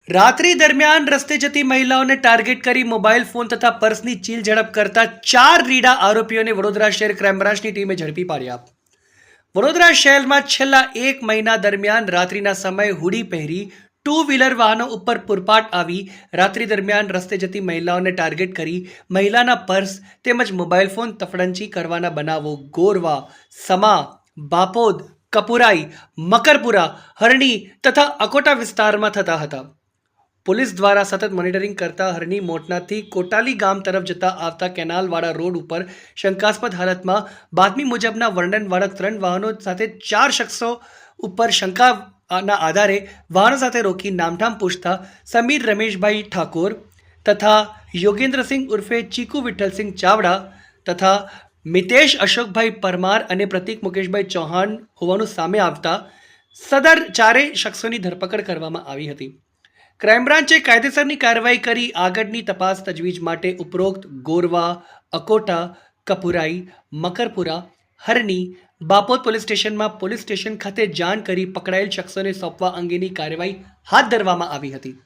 રાત્રિ દરમિયાન રસ્તે જતી મહિલાઓને ટાર્ગેટ કરી મોબાઈલ ફોન તથા પર્સની ચીલ ઝડપ કરતા 4 રીડા આરોપીઓને વડોદરા શહેર ક્રાઇમ બ્રાન્ચની ટીમે ઝડપી પાડ્યા. વડોદરા શહેરમાં છેલ્લા 1 મહિના દરમિયાન રાત્રિના સમયે હુડી પહેરી 2 વ્હીલર વાહનો ઉપર પૂરપાટ આવી રાત્રિ દરમિયાન રસ્તે જતી મહિલાઓને ટાર્ગેટ કરી મહિલાના પર્સ તેમજ મોબાઈલ ફોન તફડંચી કરવાના બનાવો ગોરવા, સમા, બાપોદ, કપુરાઈ, મકરપુરા, હરણી તથા અકોટા વિસ્તારમાં થતા હતા. પોલીસ દ્વારા સતત મોનિટરિંગ કરતા હરણી મોટનાથી કોટાલી ગામ તરફ જતા આવતા કેનાલવાળા રોડ ઉપર શંકાસ્પદ હાલતમાં બાતમી મુજબના વર્ણનવાળા 3 વાહનો સાથે 4 શખ્સો ઉપર શંકાના આધારે વાહનો સાથે રોકી નામઠામ પૂછતા સમીર રમેશભાઈ ઠાકોર તથા યોગેન્દ્રસિંહ ઉર્ફે ચીકુ વિઠ્ઠલસિંહ ચાવડા તથા મિતેશ અશોકભાઈ પરમાર અને પ્રતીક મુકેશભાઈ ચૌહાણ હોવાનું સામે આવતા સદર 4 શખ્સોની ધરપકડ કરવામાં આવી હતી. ક્રાઇમ બ્રાન્ચે કાયદેસરની કાર્યવાહી કરી આગળની તપાસ તજવીજ માટે ઉપરોક્ત ગોરવા, અકોટા, કપુરાઈ, મકરપુરા, હરણી, બાપોદ પોલીસ સ્ટેશન ખાતે જાણ કરી પકડાયેલ શખ્સોને સોંપવા અંગેની કાર્યવાહી હાથ ધરવામાં આવી હતી.